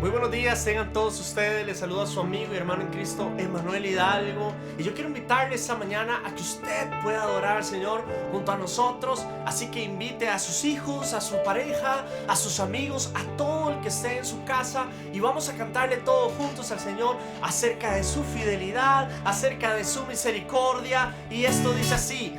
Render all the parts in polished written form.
Muy buenos días, tengan todos ustedes. Les saluda a su amigo y hermano en Cristo, Emanuel Hidalgo. Y yo quiero invitarles esta mañana a que usted pueda adorar al Señor junto a nosotros. Así que invite a sus hijos, a su pareja, a sus amigos, a todo el que esté en su casa. Y vamos a cantarle todos juntos al Señor acerca de su fidelidad, acerca de su misericordia. Y esto dice así: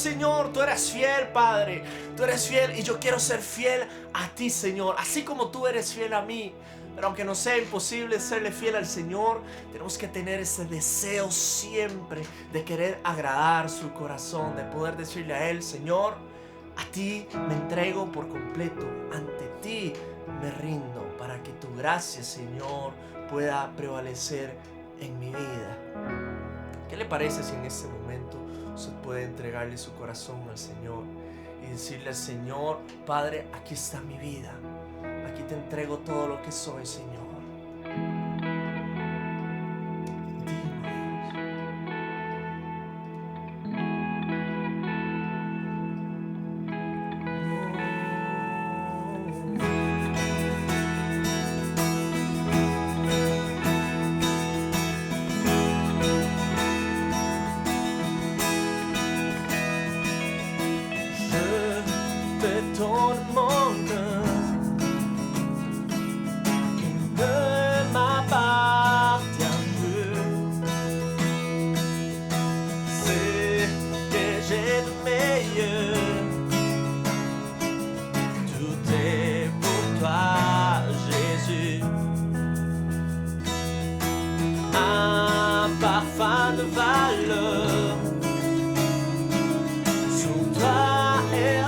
Señor, tú eres fiel, Padre. Tú eres fiel y yo quiero ser fiel a ti, Señor, así como tú eres fiel a mí. Pero aunque nos sea imposible serle fiel al Señor, tenemos que tener ese deseo siempre de querer agradar su corazón, de poder decirle a Él: Señor, a ti me entrego por completo, ante ti me rindo, para que tu gracia, Señor, pueda prevalecer en mi vida. ¿Qué le parece si en este momento usted puede entregarle su corazón al Señor y decirle al Señor: Padre, aquí está mi vida, aquí te entrego todo lo que soy, Señor? Ton mon cœur, il ne m'appartient plus. C'est que j'ai de meilleur, tout est pour toi, Jésus. Un parfum de valeur sous toi est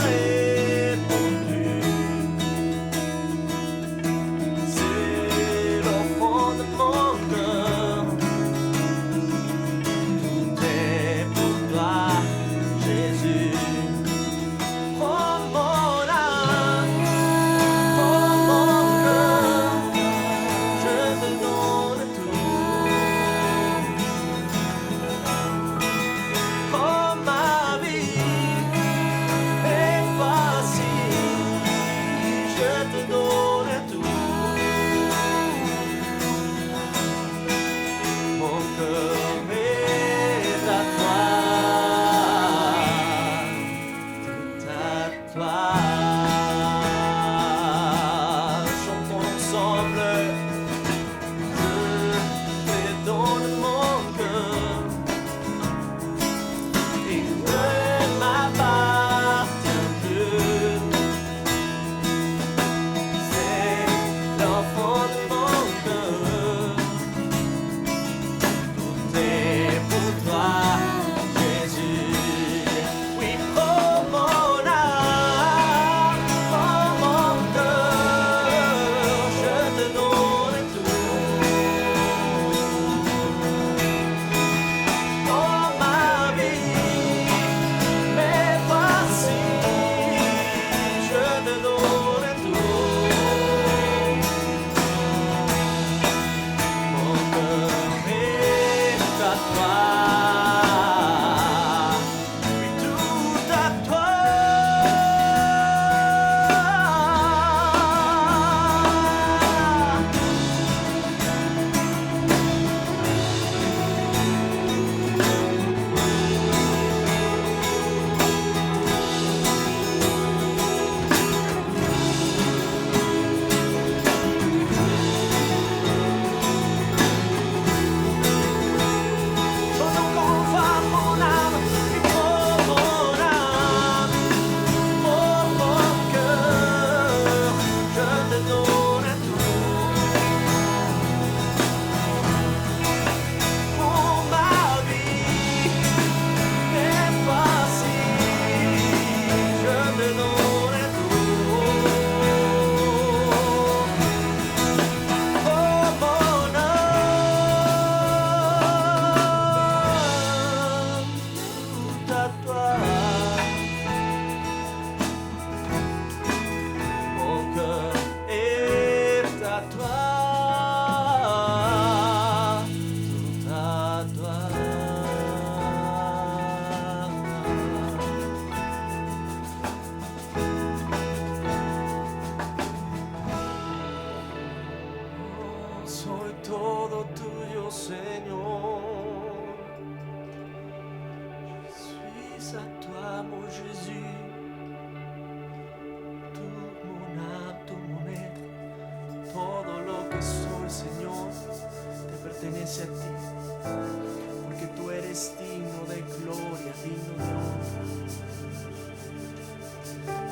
porque tú eres digno de gloria, digno de honra.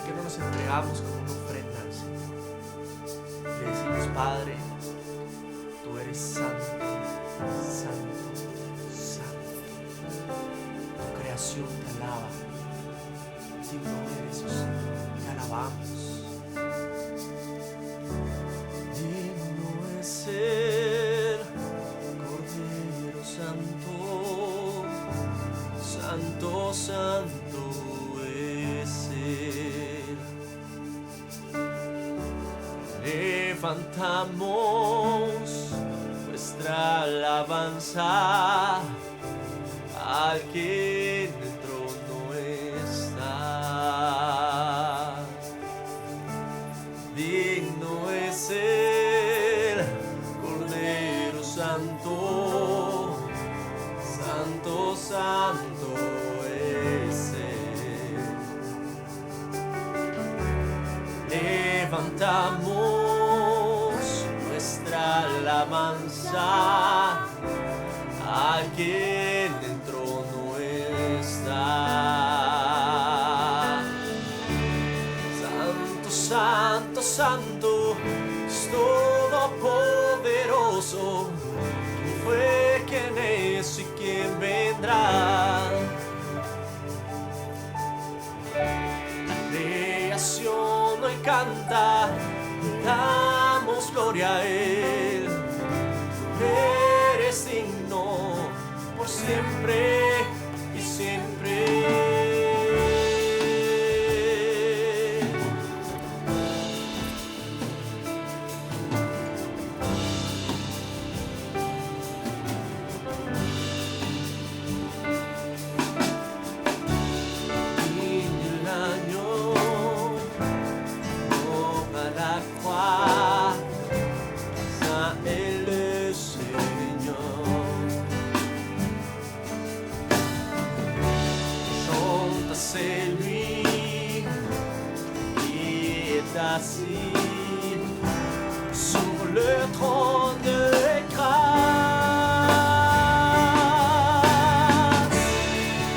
Que no nos entregamos como una ofrenda al Señor. Le decimos, Padre, tú eres santo, santo, santo. Tu creación te alaba. Digno eres, oh Señor, te alabamos. Digno es el Cordero Santo, santo, santo es Él. Levantamos nuestra alabanza al que en el trono está. Digno es el Cordero Santo, santo, santo es Él. Levantamos nuestra alabanza al que en el trono está. Santo, santo, santo, es todopoderoso. ¿Quién fue, quién es y quién vendrá? La creación hoy canta, damos gloria a Él. Tú eres digno por siempre y siempre. C'est lui qui est assis sur le trône de grâce.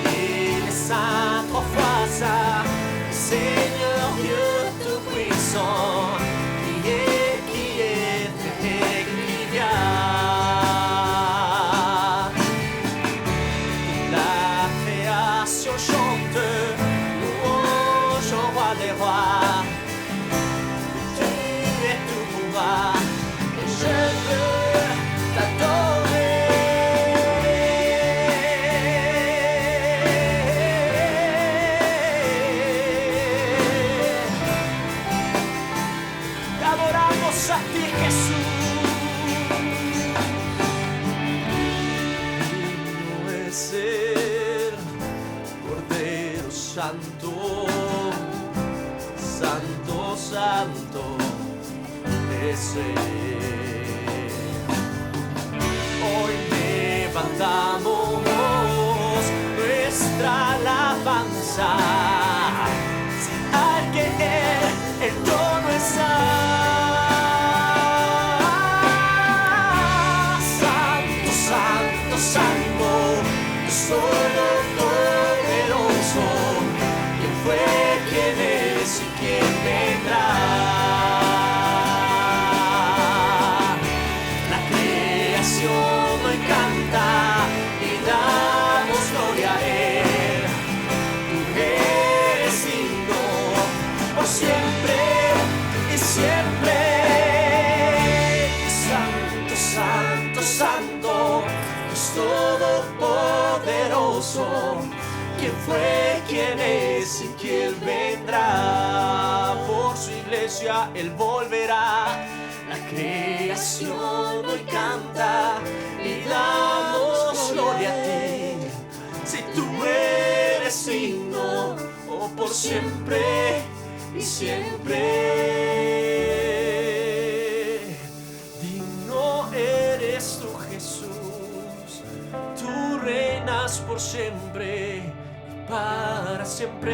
Il est saint, trois fois saint, Seigneur Dieu tout-puissant, qui est et qui vient. La création chante louange au roi des rois. Tu es tout pouvoir et je veux t'adorer. Te adoramos a ti, Jesús. Digno es el Cordero Santo, santo, santo es Él. Hoy levantamos nuestra alabanza al que el trono está. Santo, santo, santo, solo poderoso. ¿Quién fue, quién es y quién vendrá? La creación hoy canta y damos gloria a Él. Tú eres digno por siempre y siempre. Santo, santo, santo, es todopoderoso. ¿Quién fue, quién es y quién vendrá? Por su iglesia Él volverá. La creación hoy canta y damos gloria a ti. Si tú eres digno, oh, por siempre y siempre. Digno eres tú, Jesús. Tú reinas por siempre y para siempre.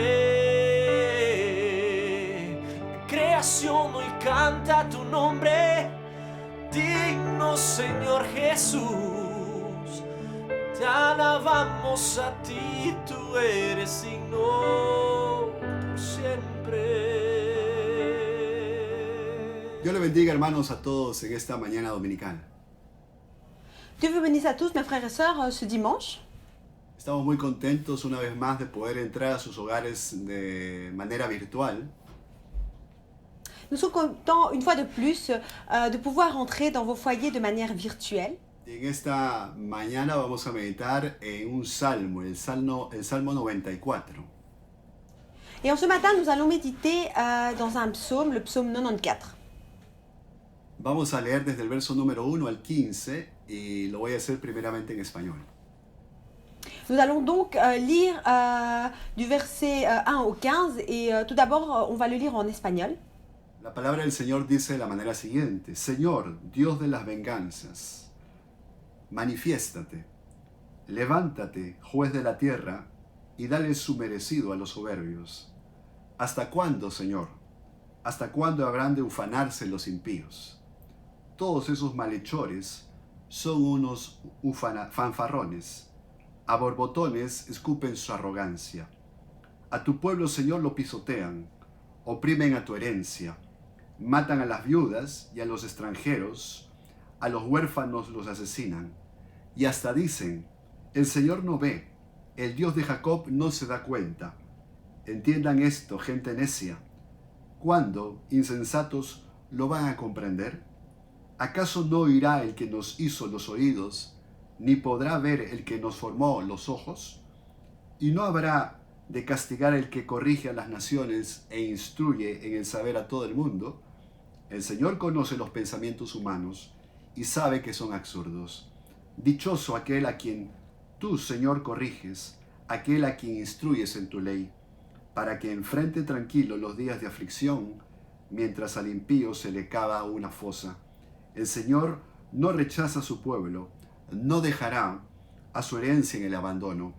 Creación hoy canta tu nombre. Digno, Señor Jesús. te alabamos a ti, tú eres digno por siempre. Dios le bendiga, hermanos, a todos en esta mañana dominical. Dieu vous bénisse à tous, mes frères et sœurs, ce dimanche. Estamos muy contentos una vez más de poder entrar a sus hogares de manera virtual. Nous sommes contents, une fois de plus, de pouvoir entrer dans vos foyers de manière virtuelle. Y en esta mañana vamos a meditar en un salmo, el Salmo 94. Et en ce matin, nous allons méditer dans un psaume, le psaume 94. Vamos a leer desde el verso número 1 al 15 y lo voy a hacer primeramente en español. Nous allons donc lire du verset 1 au 15 et tout d'abord, on va le lire en espagnol. La palabra del Señor dice de la manera siguiente: Señor, Dios de las venganzas, manifiéstate, levántate, juez de la tierra, y dale su merecido a los soberbios. ¿Hasta cuándo, Señor? ¿Hasta cuándo habrán de ufanarse los impíos? Todos esos malhechores son unos fanfarrones. A borbotones escupen su arrogancia. A tu pueblo, Señor, lo pisotean, oprimen a tu herencia, matan a las viudas y a los extranjeros, a los huérfanos los asesinan. Y hasta dicen: el Señor no ve, el Dios de Jacob no se da cuenta. Entiendan esto, gente necia. ¿Cuándo, insensatos, lo van a comprender? ¿Acaso no oirá el que nos hizo los oídos, ni podrá ver el que nos formó los ojos? ¿Y no habrá de castigar el que corrige a las naciones e instruye en el saber a todo el mundo? El Señor conoce los pensamientos humanos y sabe que son absurdos. Dichoso aquel a quien tú, Señor, corriges, aquel a quien instruyes en tu ley, para que enfrente tranquilo los días de aflicción, mientras al impío se le cava una fosa. El Señor no rechaza a su pueblo, no dejará a su herencia en el abandono.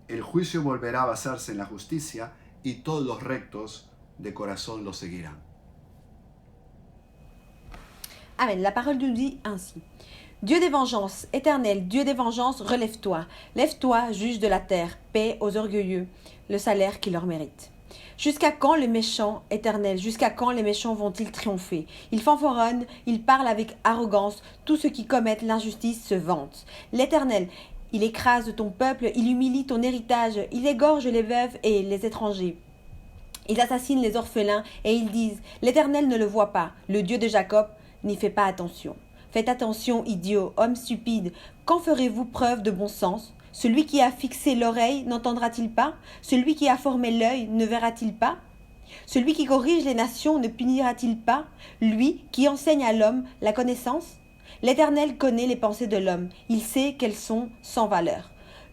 El juicio volverá a basarse en la justicia y todos los rectos de corazón lo seguirán. Amen. La parole nous dit ainsi. Dieu des vengeances, éternel, Dieu des vengeances, relève-toi. Lève-toi, juge de la terre, paix aux orgueilleux, le salaire qui leur mérite. Jusqu'à quand les méchants, éternel, jusqu'à quand les méchants vont-ils triompher? Ils fanfaronnent, ils parlent avec arrogance, tous ceux qui commettent l'injustice se vantent. L'Éternel, il écrase ton peuple, il humilie ton héritage, il égorge les veuves et les étrangers. Ils assassinent les orphelins et ils disent: l'Éternel ne le voit pas, le Dieu de Jacob n'y fait pas attention. Faites attention, idiots, hommes stupides, quand ferez-vous preuve de bon sens? Celui qui a fixé l'oreille n'entendra-t-il pas? Celui qui a formé l'œil ne verra-t-il pas? Celui qui corrige les nations ne punira-t-il pas? Lui qui enseigne à l'homme la connaissance? L'Éternel connaît les pensées de l'homme, il sait qu'elles sont sans valeur.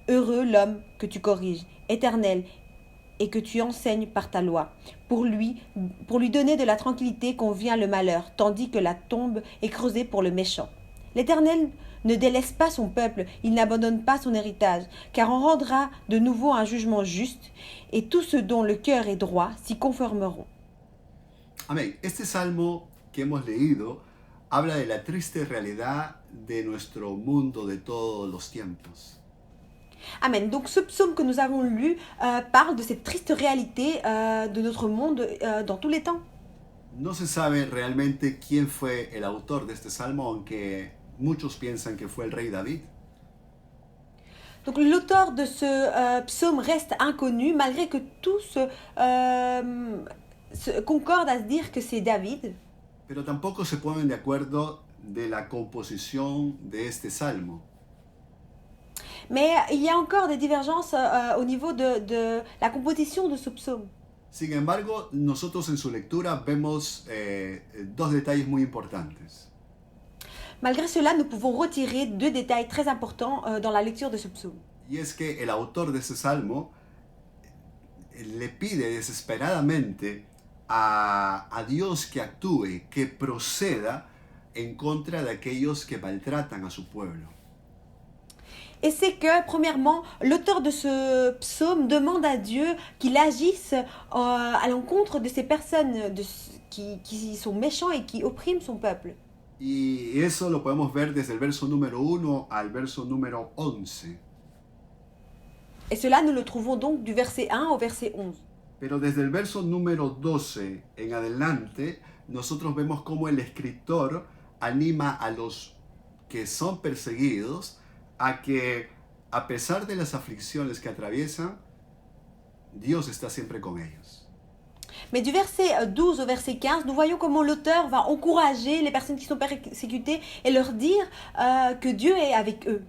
Heureux l'homme que tu corriges, Éternel, et que tu enseignes par ta loi. Pour lui donner de la tranquillité convient le malheur, tandis que la tombe est creusée pour le méchant. L'Éternel ne délaisse pas son peuple, il n'abandonne pas son héritage, car on rendra de nouveau un jugement juste, et tous ceux dont le cœur est droit s'y conformeront. Amén. Este salmo que hemos leído habla de la triste realidad de nuestro mundo de todos los tiempos. Amen. Donc ce psaume que nous avons lu parle de cette triste réalité de notre monde dans tous les temps. No se sabe realmente quién fue el autor de este salmo, aunque muchos piensan que fue el rey David. Donc l'auteur de ce psaume reste inconnu, malgré que tous concordent à se dire que c'est David. Pero tampoco se ponen de acuerdo de la composición de este salmo. Mais il y a encore des divergences au niveau de la composition de ce psaume. Sin embargo, nosotros en su lectura vemos dos detalles muy importantes. Malgré cela, nous pouvons retirer deux détails très importants dans la lecture de ce psaume. Y es que el autor de este salmo le pide desesperadamente a Dios que actúe, que proceda en contra de aquellos que maltratan a su pueblo. Et c'est que, premièrement, l'auteur de ce psaume demande à Dieu qu'il agisse à l'encontre de ces personnes qui sont méchants et qui oppriment son peuple. Y eso lo podemos ver desde el verso número 1 al verso número 11. Et cela, nous le trouvons donc du verset 1 au verset 11. Pero desde el verso número 12 en adelante, nosotros vemos cómo el escritor anima a los que son perseguidos a que, a pesar de las aflicciones que atraviesan, Dios está siempre con ellos. Mais du verset 12 au verset 15, nous voyons comment l'auteur va encourager les personnes qui sont persécutées et leur dire que Dieu est avec eux.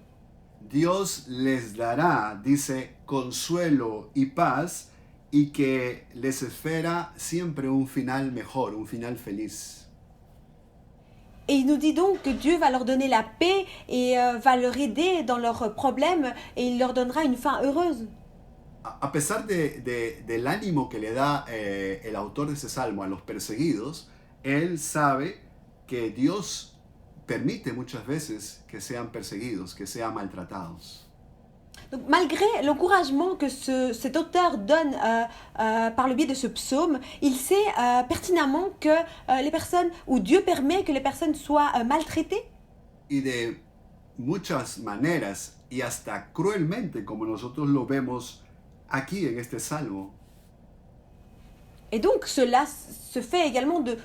Dios les dará, dice, consuelo y paz, y que les espera siempre un final mejor, un final feliz. Et il nous dit donc que Dieu va leur donner la paix et va leur aider dans leurs problèmes et il leur donnera une fin heureuse. A pesar del ánimo que le da el autor de ese salmo a los perseguidos, él sabe que Dios permite muchas veces que sean perseguidos, que sean maltratados. Donc, malgré l'encouragement que cet auteur donne par le biais de ce psaume, il sait pertinemment que les personnes, ou Dieu permet que les personnes soient maltraitées. Y de muchas maneras, y hasta cruelmente, como nosotros lo vemos aquí en este salmo. Et donc cela se fait également de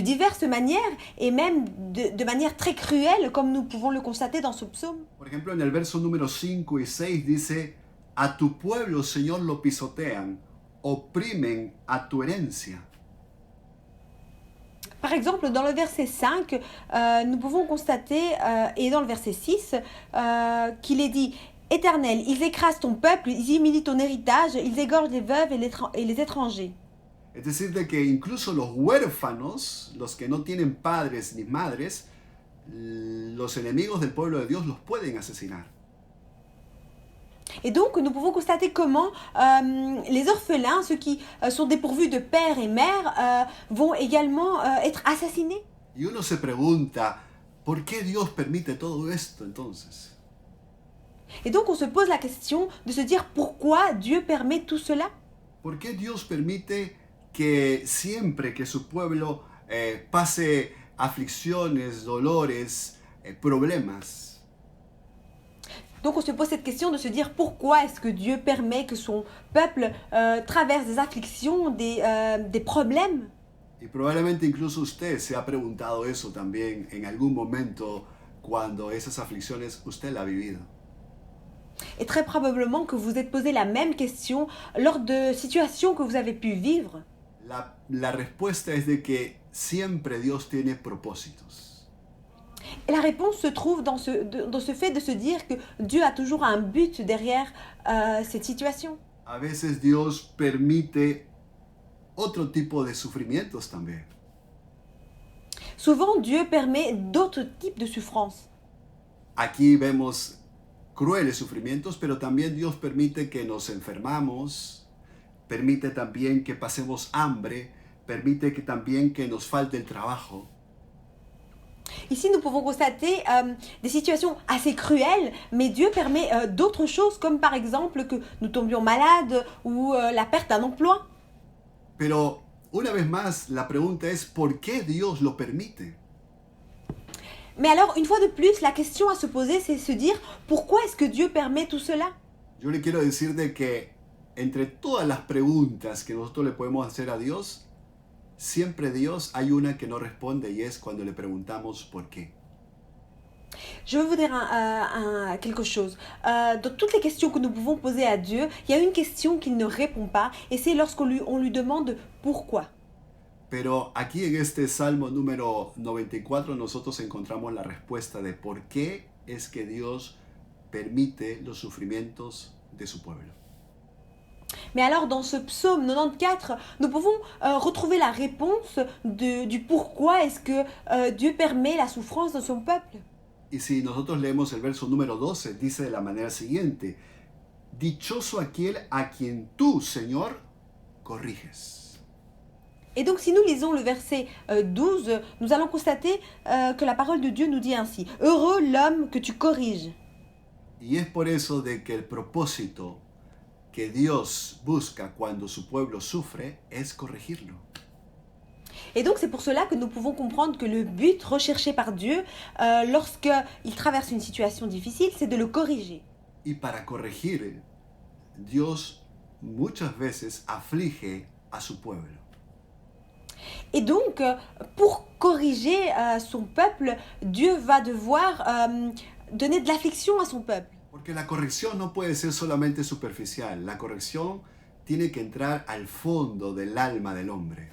diverses manières et même de manière très cruelle comme nous pouvons le constater dans ce psaume. Por ejemplo, en el verso número 5 y 6 dice, a tu pueblo, Señor, lo pisotean, oprimen a tu herencia. Par exemple, dans le verset 5, nous pouvons constater, et dans le verset 6, qu'il est dit « Éternel, ils écrasent ton peuple, ils humilient ton héritage, ils égorgent les veuves et les étrangers. » Es decir, de que incluso los huérfanos, los que no tienen padres ni madres, los enemigos del pueblo de Dios los pueden asesinar. Et donc, nous pouvons constater comment les orphelins, ceux qui sont dépourvus de père et mère, vont également être assassinés. Y uno se pregunta, ¿por qué Dios permite todo esto entonces? Et donc, on se pose la question de se dire pourquoi Dieu permet tout cela? ¿Por qué Dios permite que siempre que su pueblo pase aflicciones, dolores, problemas? Donc on se pose cette question de se dire pourquoi est-ce que Dieu permet que son peuple traverse des afflictions, des problèmes? Y probablemente incluso usted se ha preguntado eso también en algún momento cuando esas aflicciones usted la ha vivido. Et très probablement que vous êtes posé la même question lors de situations que vous avez pu vivre. La respuesta es de que siempre Dios tiene propósitos. Et la réponse se trouve dans ce fait de se dire que Dieu a toujours un but derrière cette situation. A veces Dios permite otro tipo de sufrimientos también. Souvent, Dieu permet d'autres types de souffrances. Aquí vemos crueles sufrimientos, pero también Dios permite que nos enfermamos, permite también que pasemos hambre, permite que también que nos falte el trabajo. Ici, nous pouvons constater des situations assez cruelles, mais Dieu permet d'autres choses, comme par exemple que nous tombions malades ou la perte d'un emploi. Pero una vez más, la pregunta es ¿por qué Dios lo permite? Mais alors, une fois de plus, la question à se poser, c'est se dire pourquoi est-ce que Dieu permet tout cela? Yo le quiero decir de que entre todas las preguntas que nosotros le podemos hacer a Dios, siempre Dios hay una que no responde y es cuando le preguntamos por qué. Je veux vous dire quelque chose. Dans toutes les questions que nous pouvons poser à Dieu, il y a une question qu'il ne répond pas, et c'est lorsqu'on lui demande pourquoi. Pero aquí en este Salmo número 94 nosotros encontramos la respuesta de por qué es que Dios permite los sufrimientos de su pueblo. Mais alors dans ce psaume 94, nous pouvons retrouver la réponse du pourquoi est-ce que Dieu permet la souffrance de son peuple. Y si nosotros leemos el verso número 12, dice de la manera siguiente, dichoso aquel a quien tú, Señor, corriges. Et donc si nous lisons le verset 12, nous allons constater que la parole de Dieu nous dit ainsi, « Heureux l'homme que tu corriges ». Y es por eso de que el propósito que Dios busca cuando su pueblo sufre es corregirlo. Et donc c'est pour cela que nous pouvons comprendre que le but recherché par Dieu lorsqu'il traverse une situation difficile, c'est de le corriger. Y para corregir Dios muchas veces aflige a su pueblo. Et donc, pour corriger son peuple, Dieu va devoir donner de l'affliction à son peuple. Porque la corrección no puede ser solamente superficial. La corrección tiene que entrar al fondo del alma del hombre.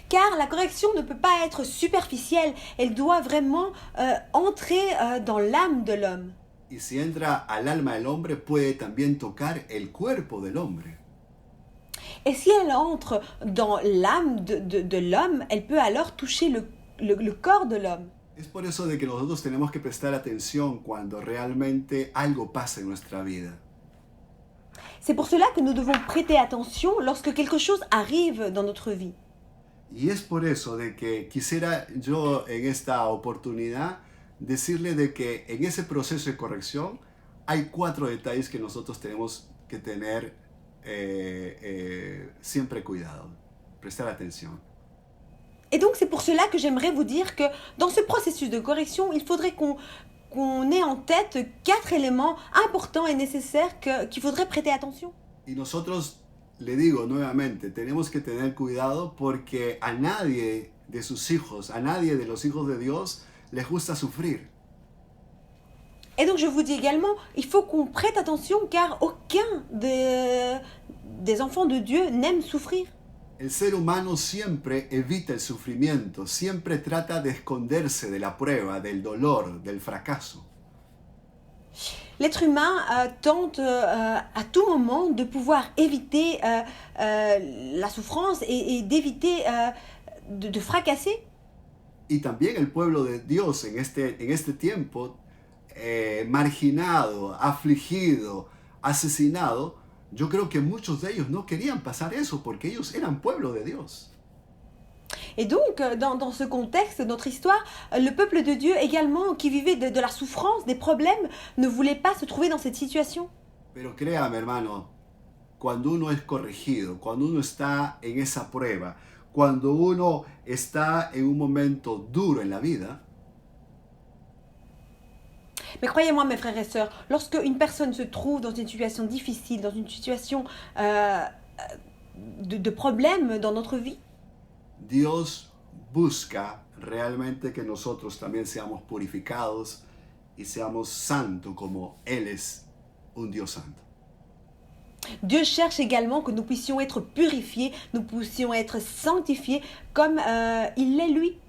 Car la correction ne peut pas être superficielle, elle doit vraiment entrer dans l'âme de l'homme. Y si entra al alma del hombre, puede también tocar el cuerpo del hombre. Et si elle entre dans l'âme de l'homme, elle peut alors toucher le corps de l'homme. Es por eso de que nosotros tenemos que prestar atención cuando realmente algo pasa en nuestra vida. C'est pour cela que nous devons prêter attention lorsque quelque chose arrive dans notre vie. Y es por eso de que quisiera yo en esta oportunidad decirle de que en ese proceso de corrección hay 4 detalles que nosotros tenemos que tener siempre cuidado, prestar atención. Et donc c'est pour cela que j'aimerais vous dire que dans ce processus de correction, il faudrait qu'on ait en tête 4 éléments importants et nécessaires qu'il faudrait prêter attention. Y nosotros, le digo nuevamente, tenemos que tener cuidado porque a nadie de sus hijos, a nadie de los hijos de Dios les gusta sufrir. Et donc je vous dis également, il faut qu'on prête attention car aucun des enfants de Dieu n'aime souffrir. El ser humano siempre evita el sufrimiento, siempre trata de esconderse de la prueba, del dolor, del fracaso. L'être humain tente à tout moment de pouvoir éviter la souffrance et d'éviter de fracasser. Y también el pueblo de Dios en este tiempo, marginado, afligido, asesinado, yo creo que muchos de ellos no querían pasar eso porque ellos eran pueblo de Dios. Et donc, dans ce contexte, notre histoire, le peuple de Dieu également, qui vivait de la souffrance, des problèmes, ne voulait pas se trouver dans cette situation. Pero créame, hermano, cuando uno es corregido, cuando uno está en esa prueba, cuando uno está en un momento duro en la vida, Mais croyez-moi, mes frères et sœurs, lorsque une personne se trouve dans une situation difficile, dans une situation de problème dans notre vie, Dios busca realmente que nosotros también seamos purificados y seamos santos como Él es un Dios santo. Dieu cherche également que nous puissions être purifiés, nous puissions être sanctifiés comme il l'est lui.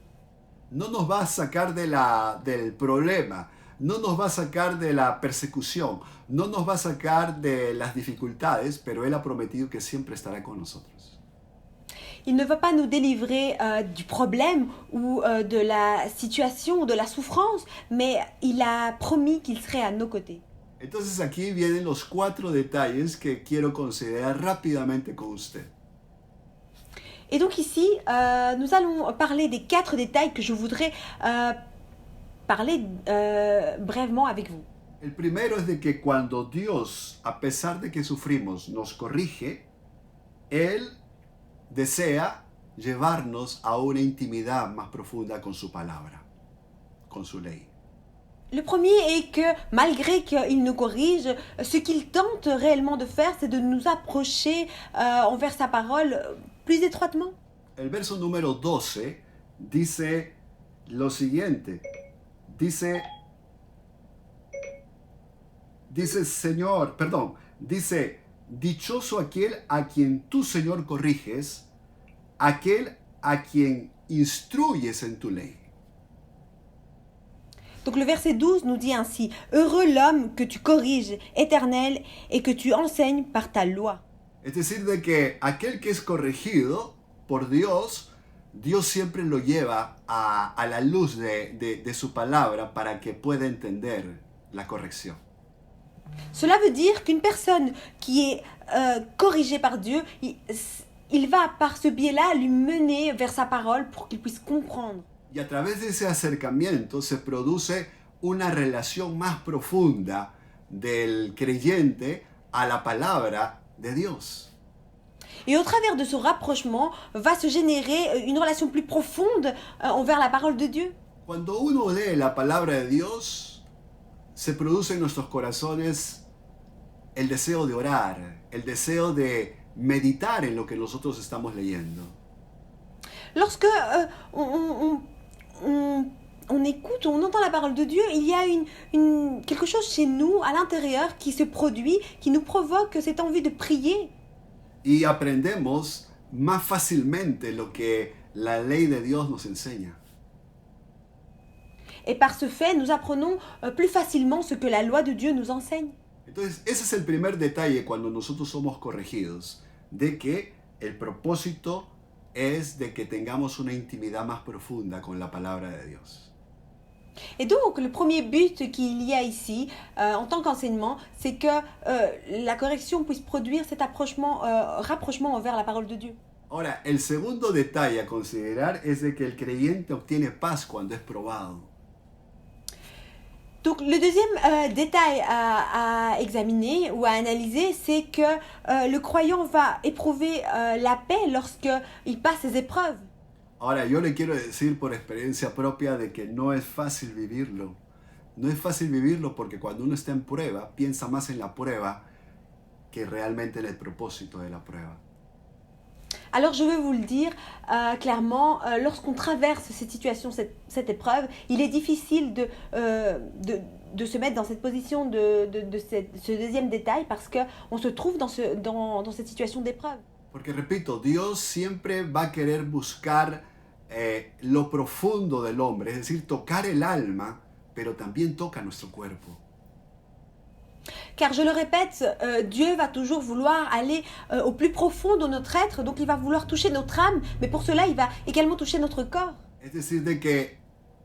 No nos va a sacar del problema, no nos va a sacar de la persecución, no nos va a sacar de las dificultades, pero Él ha prometido que siempre estará con nosotros. Il ne va pas nous délivrer du problème ou de la situation ou de la souffrance, mais il a promis qu'il serait à nos côtés. Entonces aquí vienen los 4 detalles que quiero considerar rápidamente con usted. Et donc ici, nous allons parler des 4 détails que je voudrais parler brièvement avec vous. El primero es de que cuando Dios, a pesar de que sufrimos, nos corrige, Él desea llevarnos a una intimidad más profunda con su palabra, con su ley. Le premier est que malgré qu'il nous corrige, ce qu'il tente réellement de faire, c'est de nous approcher envers sa parole plus étroitement. El verso número 12 dice lo siguiente. Dice, dichoso aquel a quien tú, Señor, corriges, aquel a quien instruyes en tu ley. Donc le verset 12 nous dit ainsi, « Heureux l'homme que tu corriges, éternel, et que tu enseignes par ta loi. » Es decir, de que aquel que es corregido por Dios, Dios siempre lo lleva a la luz de su palabra para que pueda entender la corrección. Cela veut dire qu'une personne qui est corrigée par Dieu, il va par ce biais-là lui mener vers sa parole pour qu'il puisse comprendre. Y a través de ese acercamiento se produce una relación más profunda del creyente a la palabra de Dios. Et au travers de ce rapprochement va se générer une relation plus profonde envers la parole de Dieu. Cuando uno lee la palabra de Dios, se produce en nuestros corazones el deseo de orar, el deseo de meditar en lo que nosotros estamos leyendo. Lorsque on écoute, on entend la parole de Dieu, il y a quelque chose chez nous, à l'intérieur, qui se produit, qui nous provoque cette envie de prier. Y aprendemos más fácilmente lo que la ley de Dios nos enseña. Et par ce fait, nous apprenons plus facilement ce que la loi de Dieu nous enseigne. Entonces, ese es el primer detalle cuando nosotros somos corregidos, de que el propósito es de que tengamos una intimidad más profunda con la palabra de Dios. Et donc, le premier but qu'il y a ici, en tant qu'enseignement, c'est que la correction puisse produire cet rapprochement envers la parole de Dieu. Ahora, el segundo detalle a considerar es de que el creyente obtiene paz cuando es probado. Donc, le deuxième détail à examiner ou à analyser, c'est que le croyant va éprouver la paix lorsqu'il passe ses épreuves. Ahora, yo le quiero decir por experiencia propia de que no es fácil vivirlo. No es fácil vivirlo porque cuando uno está en prueba, piensa más en la prueba que realmente en el propósito de la prueba. Alors je veux vous le dire clairement, lorsqu'on traverse cette situation, cette épreuve, il est difficile de se mettre dans cette position de ce deuxième détail parce qu'on se trouve dans cette situation d'épreuve. Porque repito, Dios siempre va a querer buscar lo profundo del hombre, es decir, tocar el alma, pero también toca nuestro cuerpo. Car je le répète, Dieu va toujours vouloir aller au plus profond de notre être, donc il va vouloir toucher notre âme, mais pour cela il va également toucher notre corps. Es decir, de que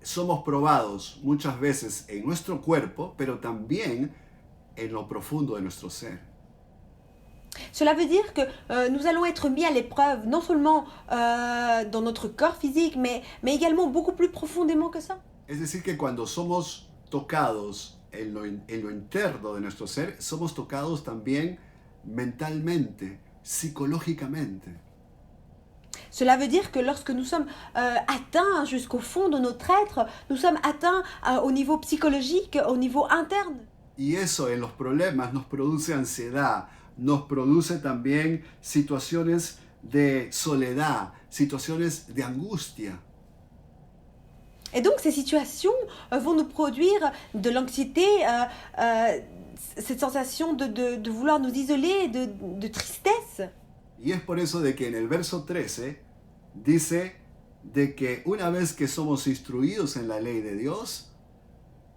somos probados muchas veces en nuestro cuerpo, pero también en lo profundo de nuestro ser. Cela veut dire que nous allons être mis à l'épreuve, non seulement dans notre corps physique, mais également beaucoup plus profondément que ça. Es decir, que cuando somos tocados en lo interno de nuestro ser, somos tocados también mentalmente, psicológicamente. Cela veut dire que lorsque nous sommes atteints jusqu'au fond de notre être, nous sommes atteints au niveau psychologique, au niveau interne. Y eso en los problemas nos produce ansiedad, nos produce también situaciones de soledad, situaciones de angustia. Et donc ces situations vont nous produire de l'anxiété, cette sensation de vouloir nous isoler, de tristesse. Y es por eso de que en el verso 13 dice de que una vez que somos instruidos en la ley de Dios,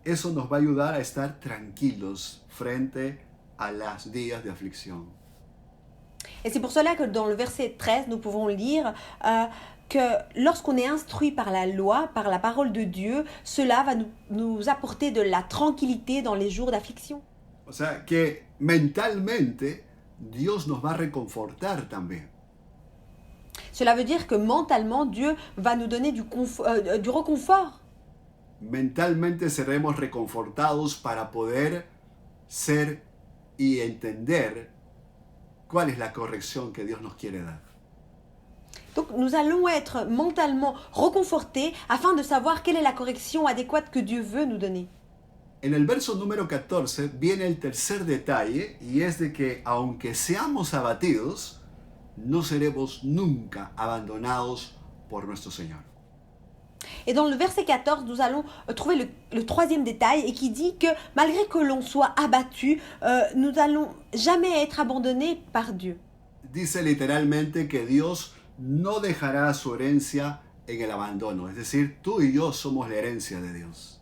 eso nos va a ayudar a estar tranquilos frente a los días de aflicción. Et c'est pour cela que dans le verset 13, nous pouvons lire que lorsqu'on est instruit par la loi, par la parole de Dieu, cela va nous apporter de la tranquillité dans les jours d'affliction. O sea, que mentalmente Dios nos va a reconfortar también. Cela veut dire que mentalement, Dieu va nous donner du reconfort. Mentalmente seremos reconfortados para poder ser y entender cuál es la corrección que Dios nos quiere dar. Donc nous allons être mentalement reconfortés afin de savoir quelle est la correction adéquate que Dieu veut nous donner. En el verso número 14 viene el tercer detalle y es de que aunque seamos abatidos, no seremos nunca abandonados por nuestro Señor. Et dans le verset 14, nous allons trouver le troisième détail et qui dit que malgré que l'on soit abattu, nous n'allons jamais être abandonnés par Dieu. Dice literalmente que Dios no dejará su herencia en el abandono. Es decir, tú y yo somos la herencia de Dios.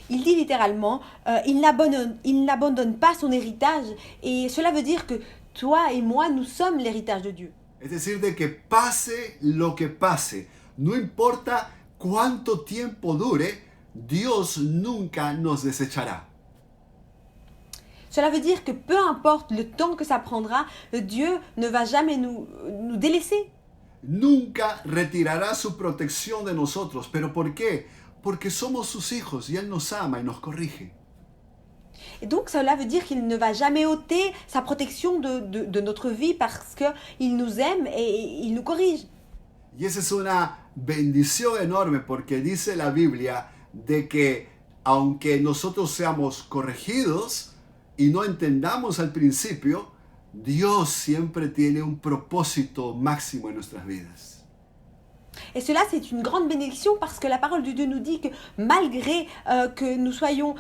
Il dit littéralement, il n'abandonne pas son héritage et cela veut dire que toi et moi, nous sommes l'héritage de Dieu. Es decir, de que pase lo que pase, no importa cuánto tiempo dure, Dios nunca nos desechará. Cela veut dire que peu importe le temps que ça prendra, Dieu ne va jamais nous délaisser. Nunca retirará su protección de nosotros. ¿Pero por qué? Porque somos sus hijos y Él nos ama y nos corrige. Et donc cela veut dire qu'il ne va jamais ôter sa protection de notre vie parce qu'il nous aime et il nous corrige. Y esa es una bendición enorme porque dice la Biblia de que aunque nosotros seamos corregidos, y no entendamos al principio, Dios siempre tiene un propósito máximo en nuestras vidas. Et cela, c'est une grande bénédiction parce que la parole de Dieu nous dit que malgré que nous soyons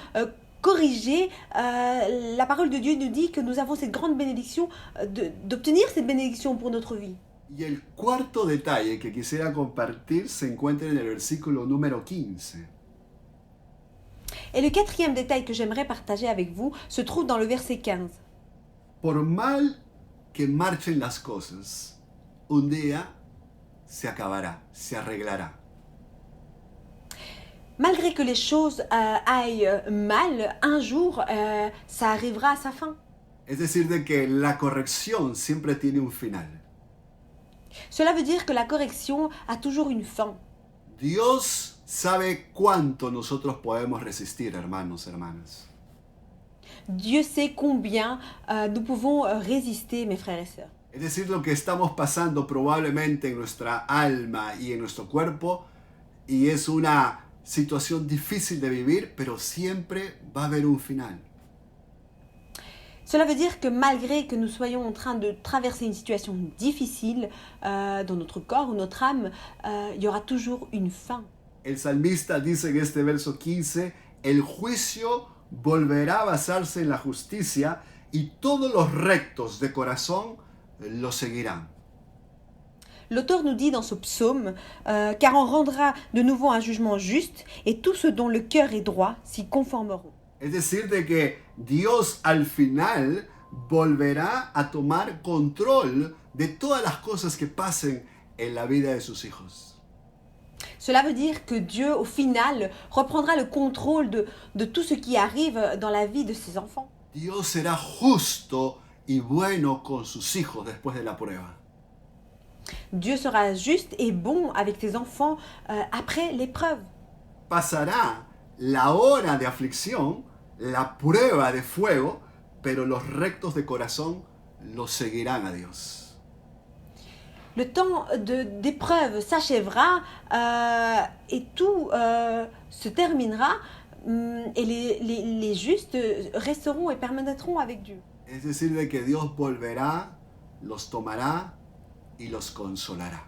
corrigés, la parole de Dieu nous dit que nous avons cette grande bénédiction d'obtenir cette bénédiction pour notre vie. Y el cuarto detalle que quisiera compartir se encuentra en el versículo número 15. Et le quatrième détail que j'aimerais partager avec vous se trouve dans le verset 15. Por mal que marchen las cosas, un día se acabará, se arreglará. Malgré que les choses aillent mal, un jour, ça arrivera à sa fin. Es decir, de que la corrección siempre tiene un final. Cela veut dire que la correction a toujours une fin. Dios sabe cuánto nosotros podemos resistir, hermanos, hermanas. Dieu sait combien nous pouvons résister, mes frères et sœurs. Es decir, lo que estamos pasando probablemente en nuestra alma y en nuestro cuerpo, y es una situación difícil de vivir, pero siempre va a haber un final. Cela veut dire que malgré que nous soyons en train de traverser une situation difficile dans notre corps ou notre âme, il y aura toujours une fin. El salmista dice en este verso 15, el juicio volverá a basarse en la justicia y todos los rectos de corazón lo seguirán. L'auteur nous dit dans ce psaume, car on rendra de nouveau un jugement juste et tous ceux dont le cœur est droit s'y conformeront. Es decir, de que Dios al final volverá a tomar control de todas las cosas que pasen en la vida de sus hijos. Cela veut dire que Dieu, au final, reprendra le contrôle de tout ce qui arrive dans la vie de ses enfants. Dios será justo y bueno con sus hijos después de la prueba. Dieu sera juste et bon avec ses enfants après l'épreuve. Pasará la hora de aflicción, la prueba de fuego, pero los rectos de corazón los seguirán a Dios. Le temps d'épreuve s'achèvera et tout se terminera et les justes resteront et permanenteront avec Dieu. Es decir, de que Dios volverá, los tomará y los consolará.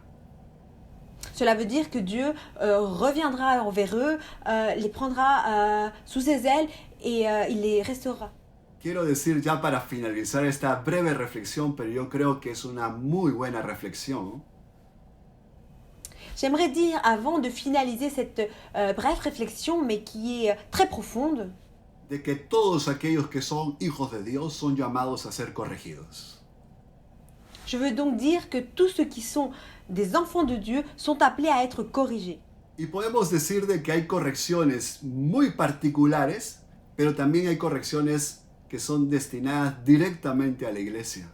Cela veut dire que Dieu reviendra envers eux, les prendra sous ses ailes et il les restaurera. Quiero decir ya para finalizar esta breve reflexión, pero yo creo que es una muy buena reflexión. J'aimerais dire, avant de finaliser cette brève réflexion, mais qui est très profonde, De que todos aquellos que son hijos de Dios son llamados a ser corregidos. je veux donc dire que tous ceux qui sont des enfants de Dieu sont appelés à être corrigés. Y podemos decir de que hay correcciones muy particulares, pero también hay correcciones que son destinadas directamente a la iglesia.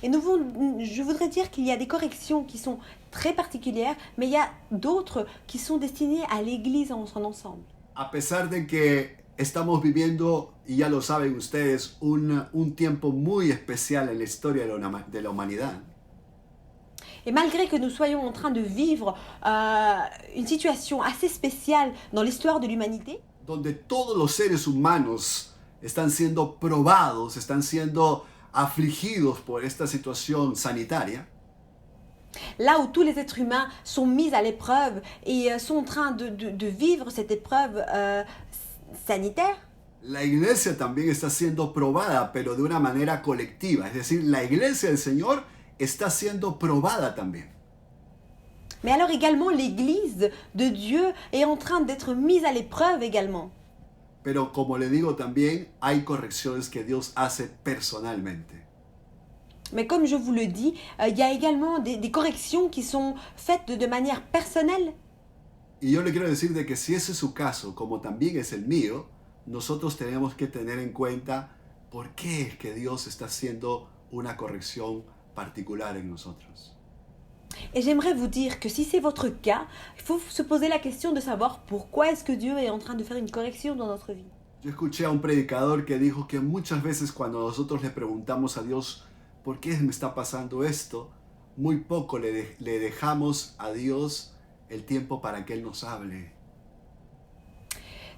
Et je voudrais dire qu'il y a des corrections qui sont très particulières, mais il y a d'autres qui sont destinées à l'Église en son ensemble. A pesar de que estamos viviendo, y ya lo saben ustedes, un tiempo muy especial en la historia de la humanidad. Et malgré que nous soyons en train de vivre une situation assez spéciale dans l'histoire de l'humanité, Donde todos los seres humanos están siendo probados, están siendo afligidos por esta situación sanitaria, là où tous les êtres humains sont mis à l'épreuve et sont en train de vivre cette épreuve sanitaire, la iglesia también está siendo probada, pero de una manera colectiva. Es decir, la iglesia del Señor está siendo probada también. mais alors également l'Église de Dieu est en train d'être mise à l'épreuve également. Pero como le digo también, hay correcciones que Dios hace personalmente. Mais comme je vous le dis, il y a également des corrections qui sont faites de manière personnelle. Y yo le quiero decir de que si ese es su caso, como también es el mío, nosotros tenemos que tener en cuenta por qué es que Dios está haciendo una corrección particular en nosotros. Et j'aimerais vous dire que si c'est votre cas, il faut se poser la question de savoir pourquoi est-ce que Dieu est en train de faire une correction dans notre vie. Yo escuché a un predicador que dijo que muchas veces cuando nosotros le preguntamos a Dios, ¿por qué me está pasando esto?, muy poco le dejamos a Dios el tiempo para que Él nos hable.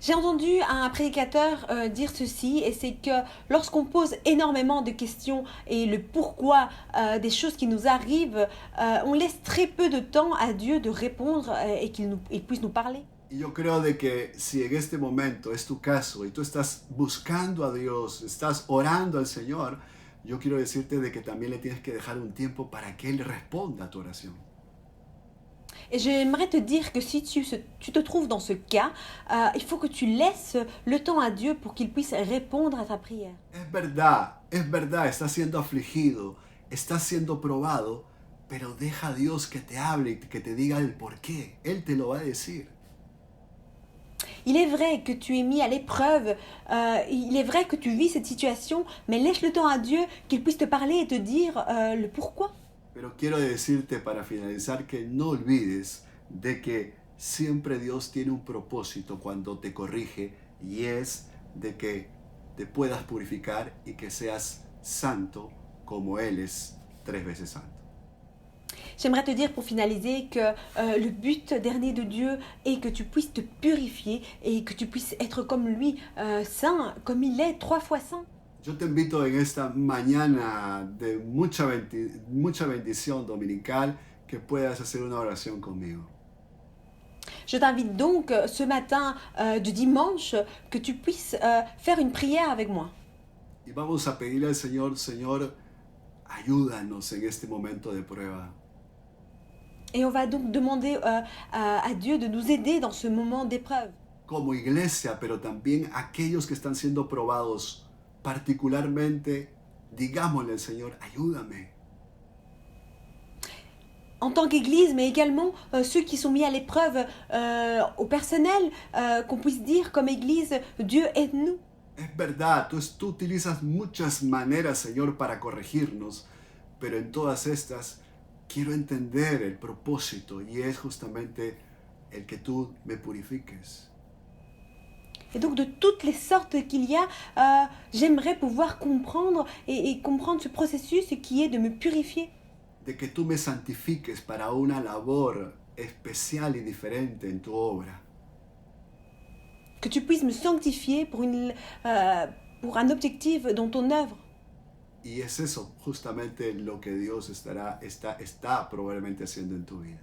J'ai entendu un prédicateur dire ceci, et c'est que lorsqu'on pose énormément de questions et le pourquoi des choses qui nous arrivent, on laisse très peu de temps à Dieu de répondre et il puisse nous parler. Y yo creo de que si en este momento es tu caso y tú estás buscando a Dios, estás orando al Señor, yo quiero decirte de que también le tienes que dejar un tiempo para que Él responda a tu oración. Et j'aimerais te dire que si tu te trouves dans ce cas, il faut que tu laisses le temps à Dieu pour qu'il puisse répondre à ta prière. Es verdad, estás siendo afligido, estás siendo probado, pero deja a Dios que te hable y que te diga el por qué. Él te lo va a decir. Il est vrai que tu es mis à l'épreuve, il est vrai que tu vis cette situation, mais laisse le temps à Dieu qu'il puisse te parler et te dire le pourquoi. Pero quiero decirte para finalizar que no olvides de que siempre Dios tiene un propósito cuando te corrige y es de que te puedas purificar y que seas santo como Él es 3 veces santo. J'aimerais te dire pour finaliser que le but dernier de Dieu est que tu puisses te purifier et que tu puisses être comme lui, saint, comme il est 3 fois saint. Yo te invito en esta mañana de mucha bendición dominical que puedas hacer una oración conmigo. Je t'invite donc ce matin de dimanche que tu puisses faire une prière avec moi. Y vamos a pedirle al Señor, Señor, ayúdanos en este momento de prueba. Et on va donc demander à Dieu de nous aider dans ce moment d'épreuve. Como iglesia, pero también aquellos que están siendo probados, particularmente, digámosle al Señor, ayúdame. En tant qu'Église, mais également ceux qui sont mis à l'épreuve au personnel, qu'on puisse dire comme Église, Dieu aide-nous. Es verdad, tú utilizas muchas maneras, Señor, para corregirnos, pero en todas estas quiero entender el propósito y es justamente el que tú me purifiques. Et donc de toutes les sortes qu'il y a, j'aimerais pouvoir comprendre et comprendre ce processus qui est de me purifier. De que tú me santifiques para una labor especial y diferente en tu obra. Que tu puisses me sanctifier pour un objectif dans ton œuvre. Y es eso justamente lo que Dios está probablemente haciendo en tu vida.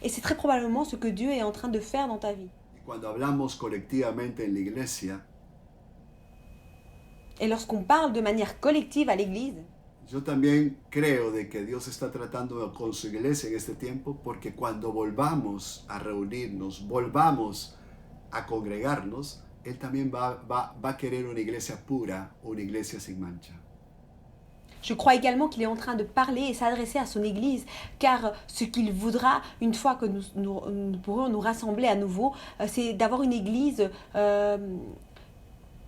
Et c'est très probablement ce que Dieu est en train de faire dans ta vie. Y cuando hablamos colectivamente en la iglesia, Et lorsqu'on parle de manière collective à l'Église, yo también creo de que Dios está tratando con su iglesia en este tiempo, porque cuando volvamos a reunirnos, volvamos a congregarnos, Él también va a querer una iglesia pura, una iglesia sin mancha. je crois également qu'il est en train de parler et s'adresser à son Église, car ce qu'il voudra, une fois que nous pourrons nous rassembler à nouveau, c'est d'avoir une Église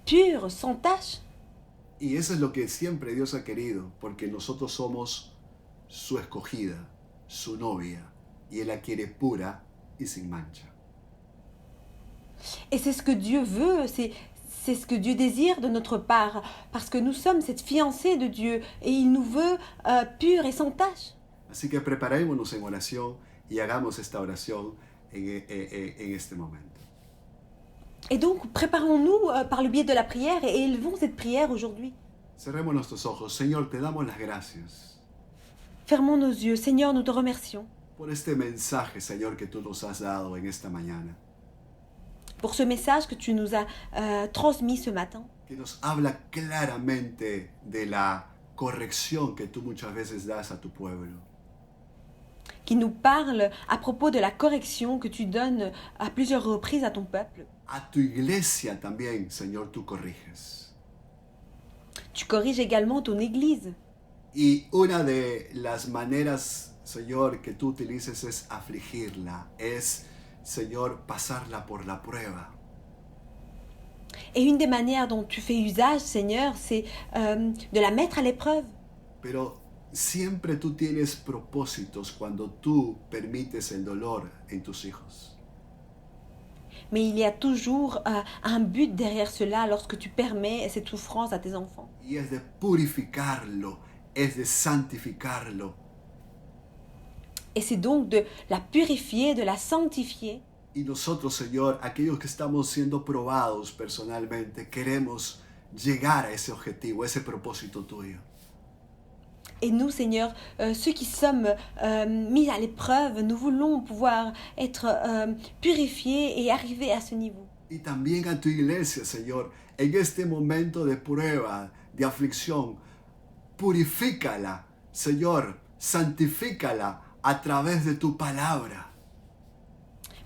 pure, sans tache. Y eso es lo que siempre Dios ha querido, porque nosotros somos su escogida, su novia, y Él la quiere pura y sin mancha. Et c'est ce que Dieu veut, c'est ce que Dieu désire de notre part, parce que nous sommes cette fiancée de Dieu, et il nous veut pure et sans tache. Así que preparémonos en oración y hagamos esta oración en este momento. Et donc, préparons-nous par le biais de la prière et élevons cette prière aujourd'hui. Cerremos nuestros ojos. Señor, te damos las gracias Fermons nos yeux. Seigneur, nous te remercions por este mensaje, Señor, que tú nos has dado en esta mañana, pour ce message que tu nous as transmis ce matin, que nos habla claramente de la corrección que tú muchas veces das a tu pueblo. qui nous parle à propos de la correction que tu donnes à plusieurs reprises à ton peuple. A tu iglesia también, Señor, tú corriges. Tu corriges également ton Église. Y una de las maneras, Señor, que tú utilices es afligirla, es, Señor, pasarla por la prueba. Et une des manières dont tu fais usage, Seigneur, c'est de la mettre à l'épreuve. Pero siempre tú tienes propósitos cuando tú permites el dolor en tus hijos. Mais il y a toujours un but derrière cela lorsque tu permets cette souffrance à tes enfants. Y es de purificarlo, es de santificarlo. Et c'est donc de la purifier, de la sanctifier, Y nosotros, Señor, aquellos que estamos siendo probados personalmente, queremos llegar a ese objetivo, a ese propósito tuyo. Et nous, Seigneur, ceux qui sommes mis à l'épreuve, nous voulons pouvoir être purifiés et arriver à ce niveau. Y también a tu iglesia, Señor, en este momento de prueba, de aflicción, purifícala, Señor, santifícala a través de tu palabra.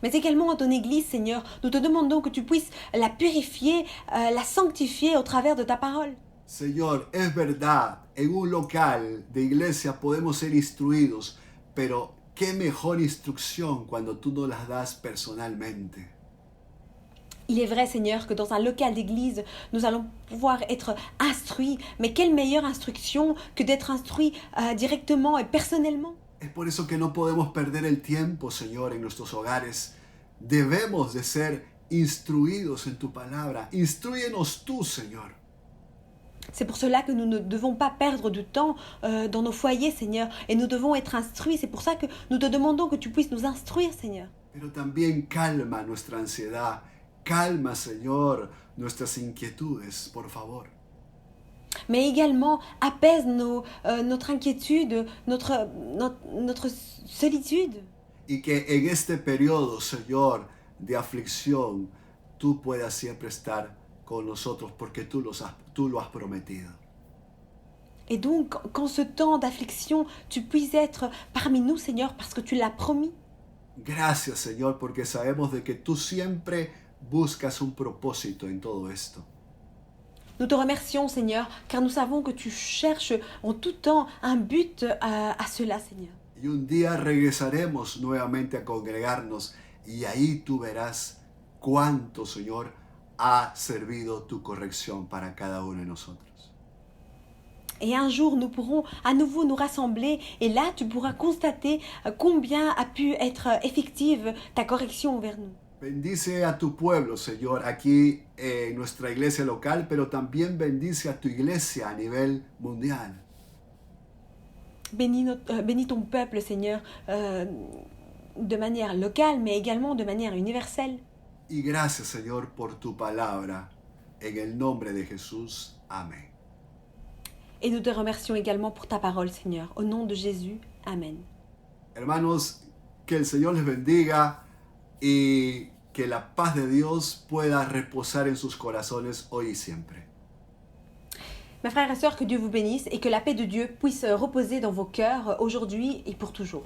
Mais également à ton Église, Seigneur, nous te demandons que tu puisses la purifier, la sanctifier au travers de ta parole. Señor, es verdad, en un local de iglesia podemos ser instruidos, pero qué mejor instrucción cuando tú nos las das personalmente. Il est vrai, Seigneur, que dans un local d'église, nous allons pouvoir être instruits, mais quelle meilleure instruction que d'être instruits directement et personnellement. Es por eso que no podemos perder el tiempo, Señor, en nuestros hogares. Debemos de ser instruidos en tu palabra. Instrúyenos tú, Señor. C'est pour cela que nous ne devons pas perdre de temps dans nos foyers, Seigneur, et nous devons être instruits. C'est pour ça que nous te demandons que tu puisses nous instruire, Seigneur. Pero también calma nuestra ansiedad. Calma, Señor, nuestras inquietudes, por favor. Mais également apaise notre inquiétude, notre solitude. Y que en este periodo, Señor, de aflicción, tú puedas siempre estar con nosotros porque tú lo has prometido. Et donc, qu'en ce temps d'affliction, tu puisses être parmi nous, Seigneur, parce que tu l'as promis. Gracias, Señor, porque sabemos de que tú siempre buscas un propósito en todo esto. Nous te remercions, Seigneur, car nous savons que tu cherches en tout temps un but à cela, Seigneur. Y un día regresaremos nuevamente a congregarnos y ahí tú verás cuánto, Señor, ha servido tu corrección para cada uno de nosotros. Et un jour, nous pourrons à nouveau nous rassembler et là, tu pourras constater combien a pu être effective ta correction envers nous. Bendice a tu pueblo, Señor, aquí en nuestra iglesia local, pero también bendice a tu iglesia a nivel mundial. Bénis ton peuple, Seigneur, de manière locale, mais également de manière universelle. Y gracias, Señor, por tu palabra. En el nombre de Jesús. Amén. Et nous te remercions également pour ta parole, Seigneur. Au nom de Jésus, Amen. Hermanos, que el Señor les bendiga y que la paz de Dios pueda reposar en sus corazones hoy y siempre. Mes frères et sœurs, que Dieu vous bénisse et que la paix de Dieu puisse reposer dans vos cœurs aujourd'hui et pour toujours.